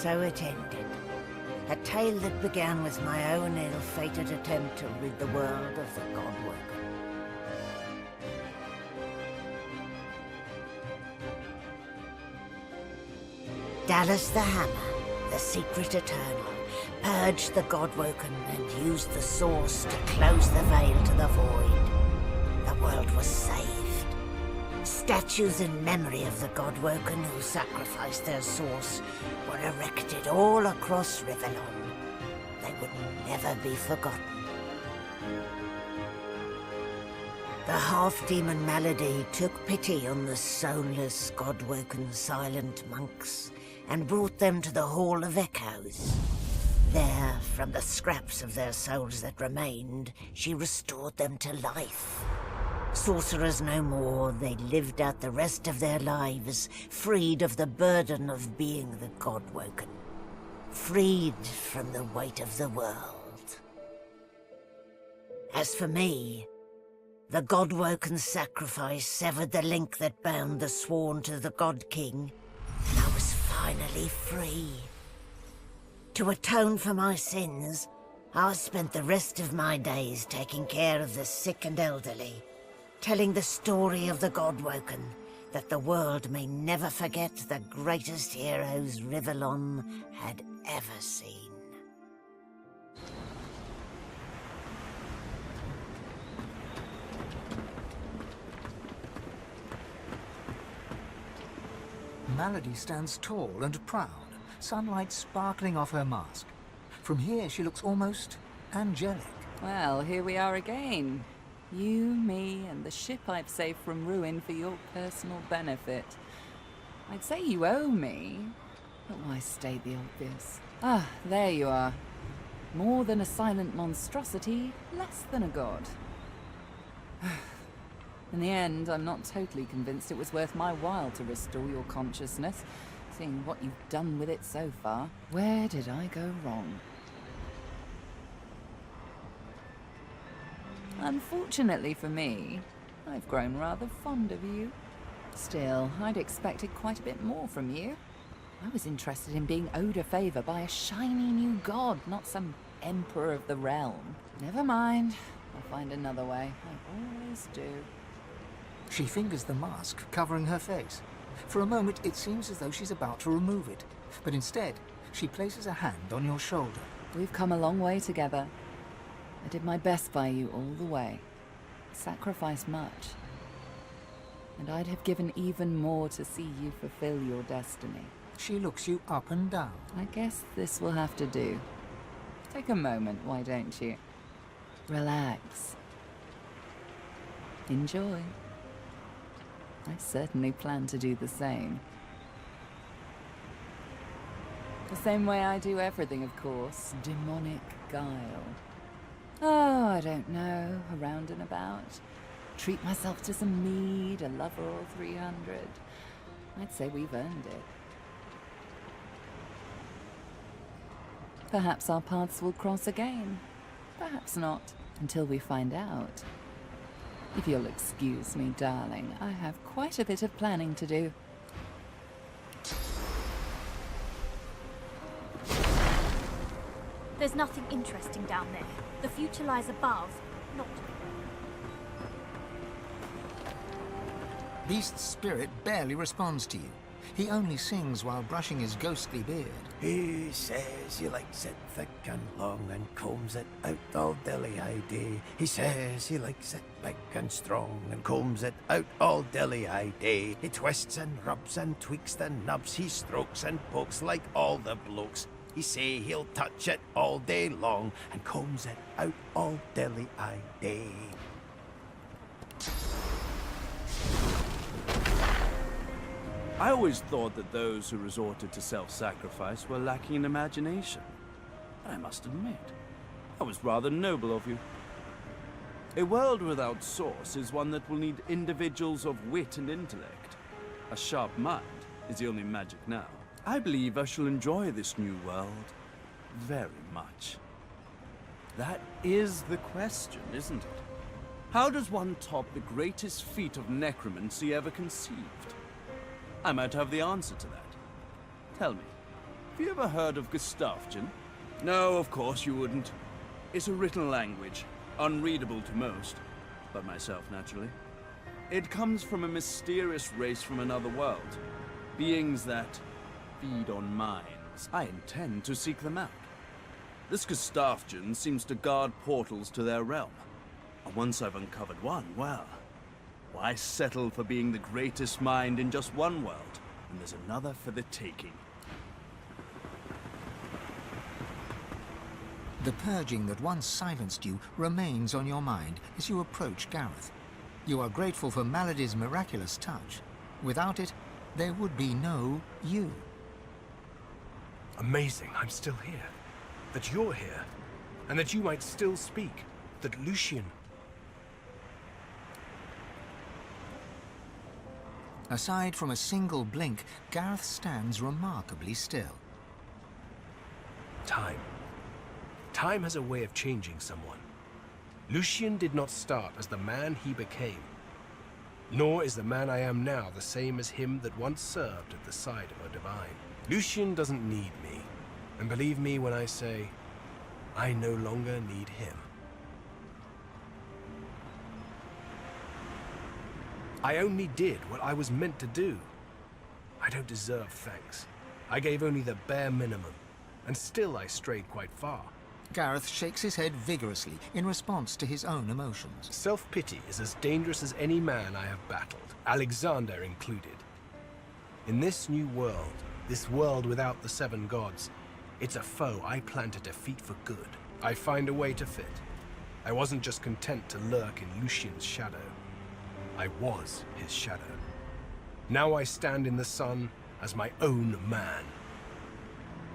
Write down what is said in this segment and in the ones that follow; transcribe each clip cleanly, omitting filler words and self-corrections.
so it ended. A tale that began with my own ill-fated attempt to rid the world of the Godwoken. Dallas the Hammer, the secret eternal, purged the Godwoken and used the source to close the veil to the void. The world was saved. Statues in memory of the Godwoken who sacrificed their source were erected all across Rivellon. They would never be forgotten. The half-demon Malady took pity on the soulless Godwoken silent monks and brought them to the Hall of Echoes. There, from the scraps of their souls that remained, she restored them to life. Sorcerers no more, they lived out the rest of their lives, freed of the burden of being the Godwoken. Freed from the weight of the world. As for me, the Godwoken sacrifice severed the link that bound the Sworn to the God King, and I was finally free. To atone for my sins, I spent the rest of my days taking care of the sick and elderly, telling the story of the Godwoken, that the world may never forget the greatest heroes Rivellon had ever seen. Malady stands tall and proud, sunlight sparkling off her mask. From here, she looks almost angelic. Well, here we are again. You, me, and the ship I've saved from ruin for your personal benefit. I'd say you owe me, but why state the obvious? Ah, there you are. More than a silent monstrosity, less than a god. In the end, I'm not totally convinced it was worth my while to restore your consciousness, seeing what you've done with it so far. Where did I go wrong? Unfortunately for me, I've grown rather fond of you. Still, I'd expected quite a bit more from you. I was interested in being owed a favor by a shiny new god, not some emperor of the realm. Never mind, I'll find another way. I always do. She fingers the mask, covering her face. For a moment, it seems as though she's about to remove it. But instead, she places a hand on your shoulder. We've come a long way together. I did my best by you all the way. Sacrificed much. And I'd have given even more to see you fulfill your destiny. She looks you up and down. I guess this will have to do. Take a moment, why don't you? Relax. Enjoy. I certainly plan to do the same. The same way I do everything, of course. Demonic guile. Oh, I don't know. Around and about. Treat myself to some mead, a lover or 300. I'd say we've earned it. Perhaps our paths will cross again. Perhaps not, until we find out. If you'll excuse me, darling, I have quite a bit of planning to do. There's nothing interesting down there. The future lies above, not... Beast's spirit barely responds to you. He only sings while brushing his ghostly beard. He says he likes it thick and long and combs it out all dilly-eye-day. He says he likes it big and strong and combs it out all dilly-eye-day. He twists and rubs and tweaks the nubs. He strokes and pokes like all the blokes. He say he'll touch it all day long and combs it out all dilly-eye-day. I always thought that those who resorted to self-sacrifice were lacking in imagination. I must admit, that was rather noble of you. A world without source is one that will need individuals of wit and intellect. A sharp mind is the only magic now. I believe I shall enjoy this new world very much. That is the question, isn't it? How does one top the greatest feat of necromancy ever conceived? I might have the answer to that. Tell me, Have you ever heard of Gustavgen? No, of course you wouldn't. It's a written language, unreadable to most, but myself naturally. It comes from a mysterious race from another world. Beings that feed on minds. I intend to seek them out. This Gustavgen seems to guard portals to their realm. And once I've uncovered one, well, why settle for being the greatest mind in just one world, when there's another for the taking? The purging that once silenced you remains on your mind as you approach Gareth. You are grateful for Malady's miraculous touch. Without it, there would be no you. Amazing I'm still here. That you're here. And that you might still speak. That Lucian... Aside from a single blink, Gareth stands remarkably still. Time. Time has a way of changing someone. Lucian did not start as the man he became. Nor is the man I am now the same as him that once served at the side of a divine. Lucian doesn't need me. And believe me when I say, I no longer need him. I only did what I was meant to do. I don't deserve thanks. I gave only the bare minimum, and still I strayed quite far. Gareth shakes his head vigorously in response to his own emotions. Self-pity is as dangerous as any man I have battled, Alexander included. In this new world, this world without the seven gods, it's a foe I plan to defeat for good. I find a way to fit. I wasn't just content to lurk in Lucian's shadow. I was his shadow. Now I stand in the sun as my own man.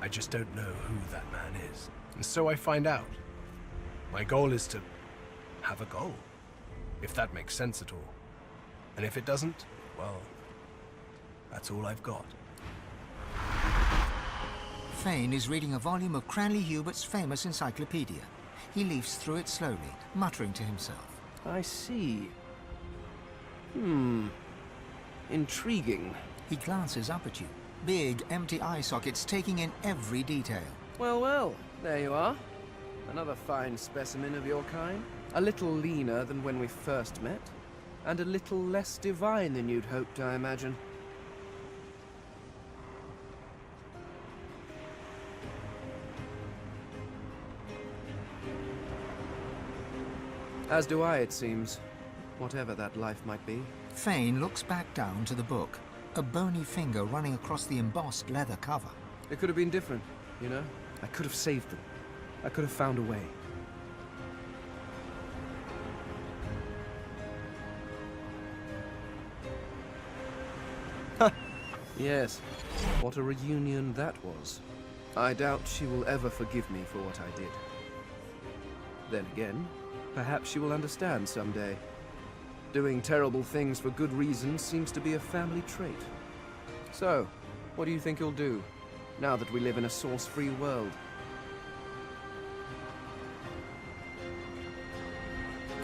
I just don't know who that man is. And so I find out. My goal is to have a goal. If that makes sense at all. And if it doesn't, well, that's all I've got. Fane is reading a volume of Cranley Hubert's famous encyclopedia. He leafs through it slowly, muttering to himself. I see. Intriguing. He glances up at you, big, empty eye sockets taking in every detail. Well, well, there you are. Another fine specimen of your kind. A little leaner than when we first met, and a little less divine than you'd hoped, I imagine. As do I, it seems. Whatever that life might be. Fane looks back down to the book, a bony finger running across the embossed leather cover. It could have been different, you know? I could have saved them. I could have found a way. Ha! Yes. What a reunion that was. I doubt she will ever forgive me for what I did. Then again, perhaps she will understand someday. Doing terrible things for good reasons seems to be a family trait. So, what do you think you'll do, now that we live in a source-free world?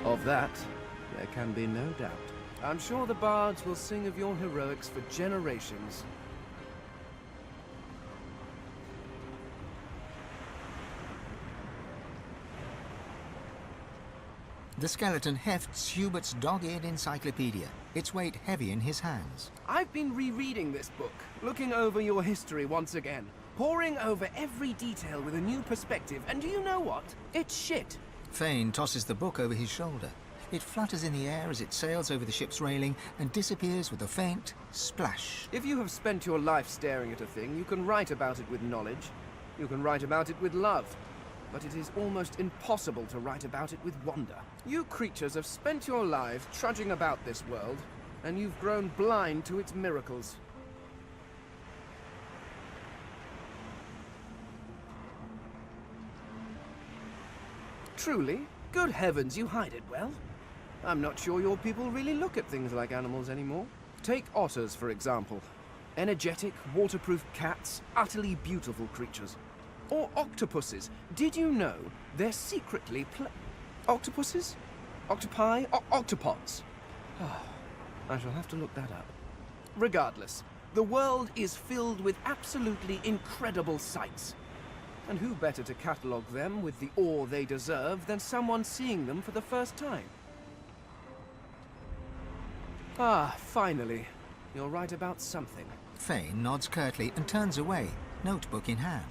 Of that, there can be no doubt. I'm sure the bards will sing of your heroics for generations. The skeleton hefts Hubert's dog-eared encyclopedia, its weight heavy in his hands. I've been rereading this book, looking over your history once again, poring over every detail with a new perspective, and do you know what? It's shit. Fane tosses the book over his shoulder. It flutters in the air as it sails over the ship's railing and disappears with a faint splash. If you have spent your life staring at a thing, you can write about it with knowledge. You can write about it with love. But it is almost impossible to write about it with wonder. You creatures have spent your lives trudging about this world, and you've grown blind to its miracles. Truly? Good heavens, you hide it well. I'm not sure your people really look at things like animals anymore. Take otters, for example. Energetic, waterproof cats, utterly beautiful creatures. Or octopuses. Did you know they're secretly octopuses? Octopi? Octopods. I shall have to look that up. Regardless, The world is filled with absolutely incredible sights. And who better to catalogue them with the awe they deserve than someone seeing them for the first time? Ah, finally. You're right about something. Fane nods curtly and turns away, notebook in hand.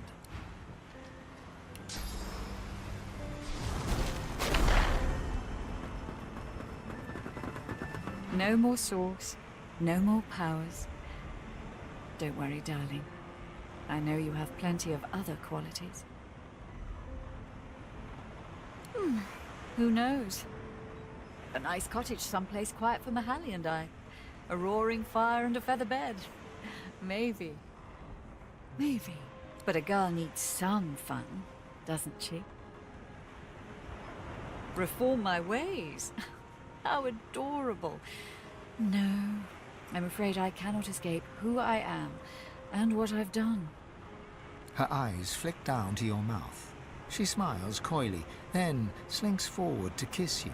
No more source, no more powers. Don't worry, darling. I know you have plenty of other qualities. Who knows? A nice cottage someplace quiet for Mahalia and I. A roaring fire and a feather bed. Maybe. Maybe. But a girl needs some fun, doesn't she? Reform my ways. How adorable. No, I'm afraid I cannot escape who I am and what I've done. Her eyes flick down to your mouth. She smiles coyly, then slinks forward to kiss you.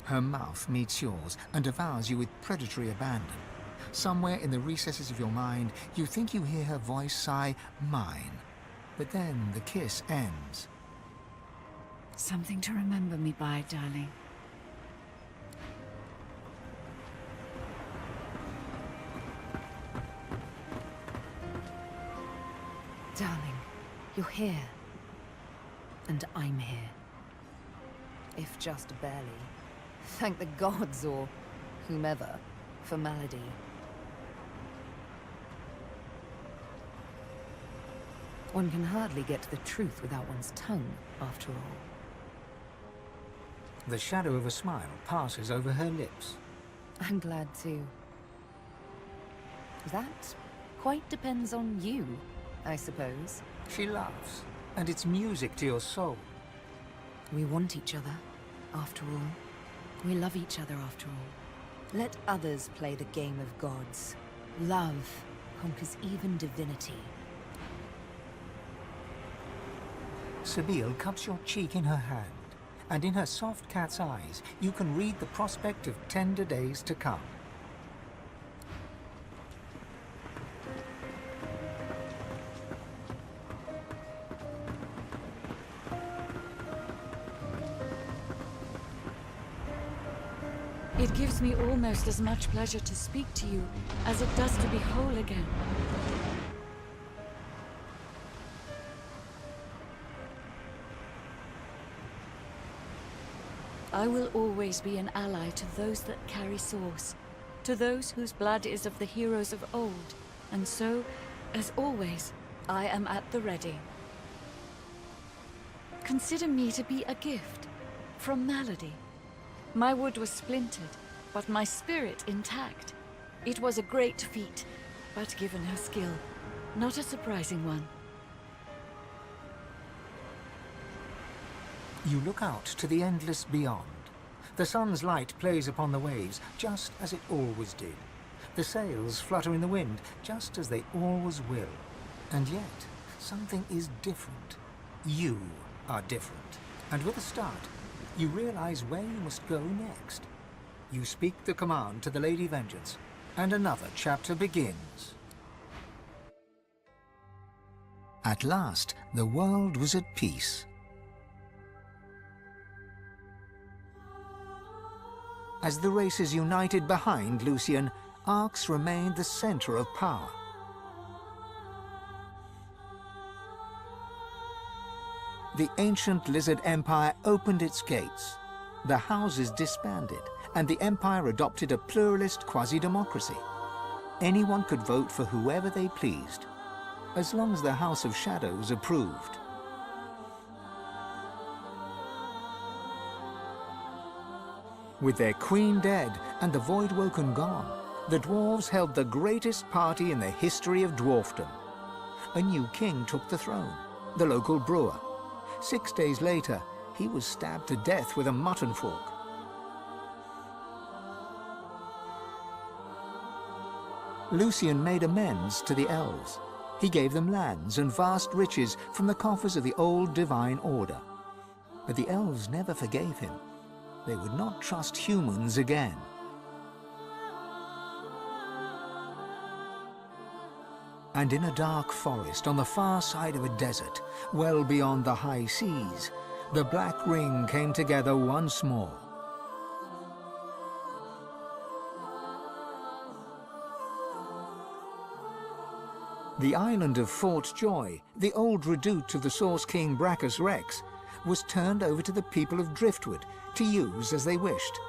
Her mouth meets yours and devours you with predatory abandon. Somewhere in the recesses of your mind, you think you hear her voice sigh, "mine." But then the kiss ends. Something to remember me by, darling. Darling, you're here. And I'm here. If just barely. Thank the gods, or whomever, for Malady. One can hardly get to the truth without one's tongue, after all. The shadow of a smile passes over her lips. I'm glad too. That quite depends on you, I suppose. She laughs, and it's music to your soul. We want each other, after all. We love each other, after all. Let others play the game of gods. Love conquers even divinity. Sebille cups your cheek in her hand, and in her soft cat's eyes, you can read the prospect of tender days to come. It gives me almost as much pleasure to speak to you as it does to be whole again. I will always be an ally to those that carry source, to those whose blood is of the heroes of old, and so, as always, I am at the ready. Consider me to be a gift from Malady. My wood was splintered, but my spirit intact. It was a great feat, but given her skill, not a surprising one. You look out to the endless beyond. The sun's light plays upon the waves, just as it always did. The sails flutter in the wind, just as they always will. And yet, something is different. You are different. And with a start, you realize where you must go next. You speak the command to the Lady Vengeance, and another chapter begins. At last, the world was at peace. As the races united behind Lucian, Arx remained the center of power. The ancient Lizard Empire opened its gates. The houses disbanded, and the Empire adopted a pluralist quasi-democracy. Anyone could vote for whoever they pleased, as long as the House of Shadows approved. With their queen dead and the Voidwoken gone, the dwarves held the greatest party in the history of dwarfdom. A new king took the throne, the local brewer. 6 days later, he was stabbed to death with a mutton fork. Lucian made amends to the elves. He gave them lands and vast riches from the coffers of the old divine order. But the elves never forgave him. They would not trust humans again. And in a dark forest on the far side of a desert, well beyond the high seas, the Black Ring came together once more. The island of Fort Joy, the old redoubt of the Source King Brachus Rex, was turned over to the people of Driftwood to use as they wished.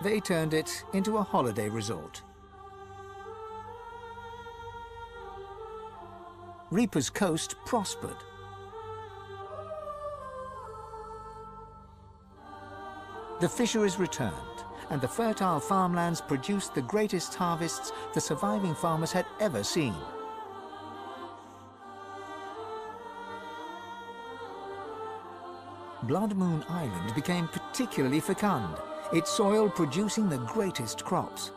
They turned it into a holiday resort. Reaper's Coast prospered. The fisheries returned, and the fertile farmlands produced the greatest harvests the surviving farmers had ever seen. Blood Moon Island became particularly fecund, its soil producing the greatest crops.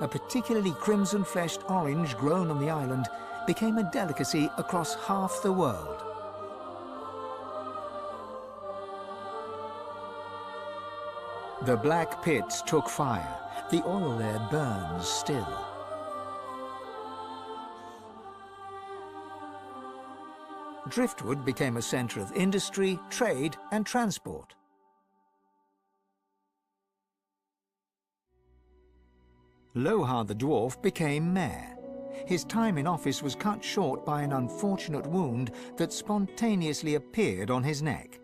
A particularly crimson-fleshed orange grown on the island became a delicacy across half the world. The black pits took fire. The oil there burns still. Driftwood became a centre of industry, trade, and transport. Lohar the dwarf became mayor. His time in office was cut short by an unfortunate wound that spontaneously appeared on his neck.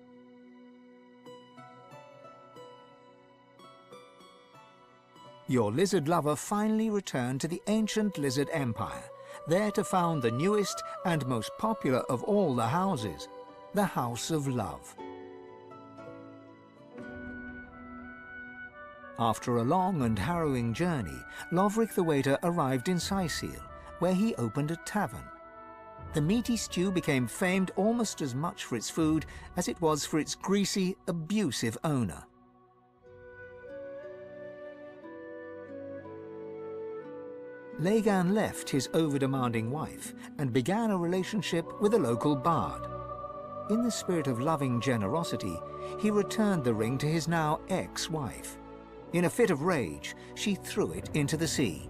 Your lizard lover finally returned to the ancient Lizard Empire, there to found the newest and most popular of all the houses, the House of Love. After a long and harrowing journey, Loverick the Waiter arrived in Sicile, where he opened a tavern. The meaty stew became famed almost as much for its food as it was for its greasy, abusive owner. Lagan left his over-demanding wife and began a relationship with a local bard. In the spirit of loving generosity, he returned the ring to his now ex-wife. In a fit of rage, she threw it into the sea.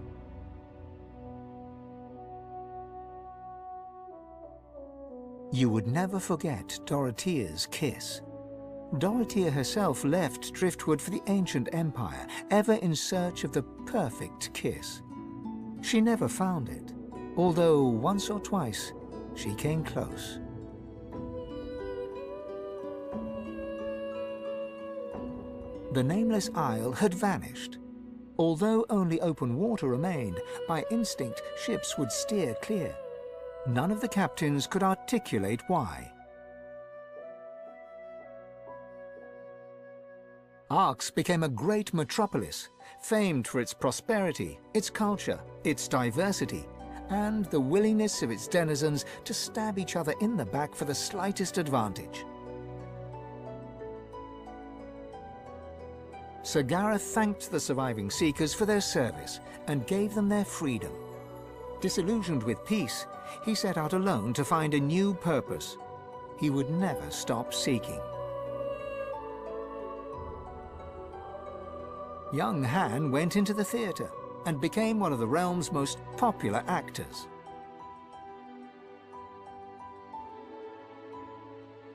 You would never forget Dorothea's kiss. Dorothea herself left Driftwood for the ancient empire, ever in search of the perfect kiss. She never found it, although once or twice she came close. The nameless isle had vanished. Although only open water remained, by instinct ships would steer clear. None of the captains could articulate why. Arx became a great metropolis, famed for its prosperity, its culture, its diversity, and the willingness of its denizens to stab each other in the back for the slightest advantage. Sir Gareth thanked the surviving Seekers for their service and gave them their freedom. Disillusioned with peace, he set out alone to find a new purpose. He would never stop seeking. Young Han went into the theatre and became one of the realm's most popular actors.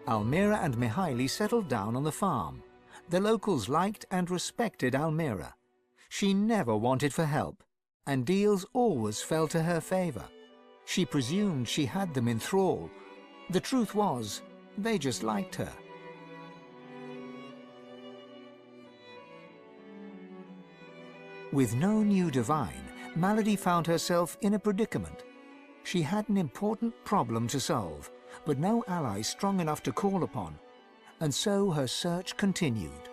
Almira and Mihaly settled down on the farm. The locals liked and respected Almira. She never wanted for help, and deals always fell to her favor. She presumed she had them in thrall. The truth was, they just liked her. With no new divine, Malady found herself in a predicament. She had an important problem to solve, but no ally strong enough to call upon, and so her search continued.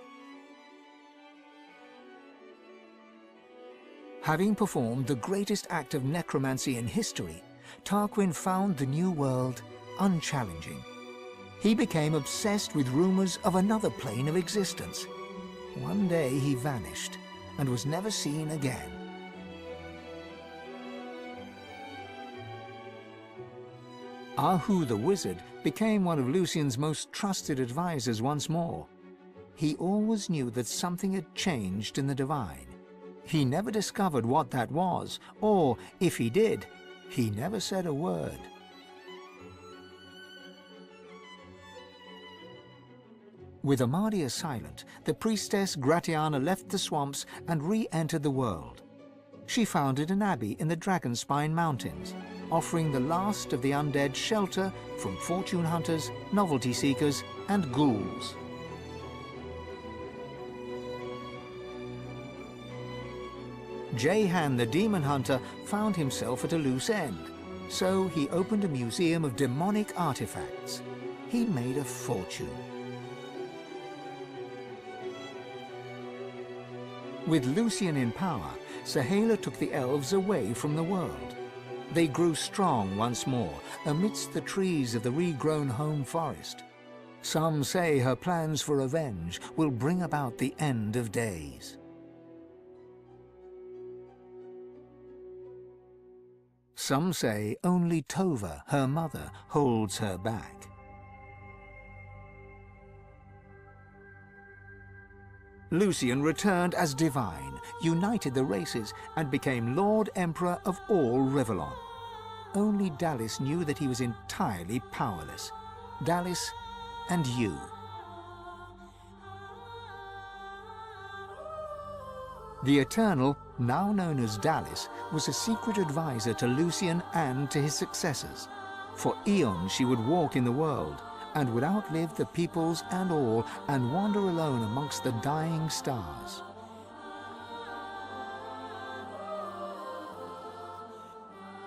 Having performed the greatest act of necromancy in history, Tarquin found the new world unchallenging. He became obsessed with rumors of another plane of existence. One day he vanished and was never seen again. Ahu the Wizard became one of Lucian's most trusted advisors once more. He always knew that something had changed in the divine. He never discovered what that was, or, if he did, He never said a word. With Amadia silent, the priestess Gratiana left the swamps and re-entered the world. She founded an abbey in the Dragonspine Mountains, offering the last of the undead shelter from fortune hunters, novelty seekers, and ghouls. Jehan the demon hunter found himself at a loose end, so he opened a museum of demonic artifacts. He made a fortune. With Lucian in power, Sahala took the elves away from the world. They grew strong once more amidst the trees of the regrown home forest. Some say her plans for revenge will bring about the end of days. Some say only Tova, her mother, holds her back. Lucian returned as divine, united the races, and became Lord Emperor of all Rivellon. Only Dallis knew that he was entirely powerless. Dallis and you. The Eternal, now known as Dallis, was a secret advisor to Lucian and to his successors. For eons she would walk in the world, and would outlive the peoples and all, and wander alone amongst the dying stars.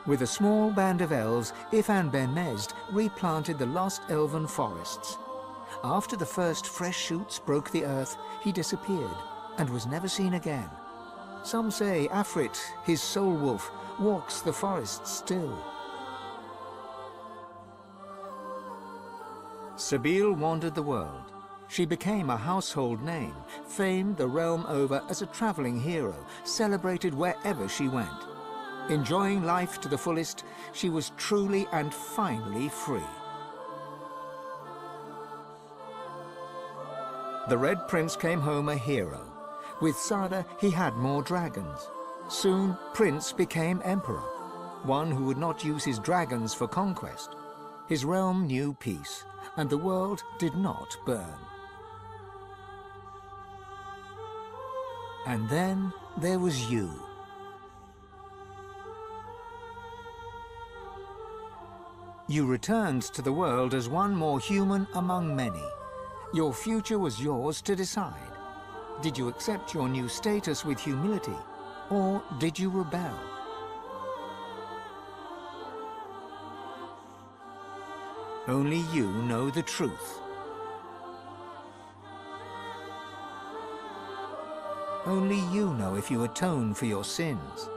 With a small band of elves, Ifan Ben Mesd replanted the lost elven forests. After the first fresh shoots broke the earth, he disappeared, and was never seen again. Some say Afrit, his soul wolf, walks the forests still. Sebille wandered the world. She became a household name, famed the realm over as a traveling hero, celebrated wherever she went. Enjoying life to the fullest, she was truly and finally free. The Red Prince came home a hero. With Sada, he had more dragons. Soon, Prince became Emperor, one who would not use his dragons for conquest. His realm knew peace, and the world did not burn. And then there was you. You returned to the world as one more human among many. Your future was yours to decide. Did you accept your new status with humility, or did you rebel? Only you know the truth. Only you know if you atone for your sins.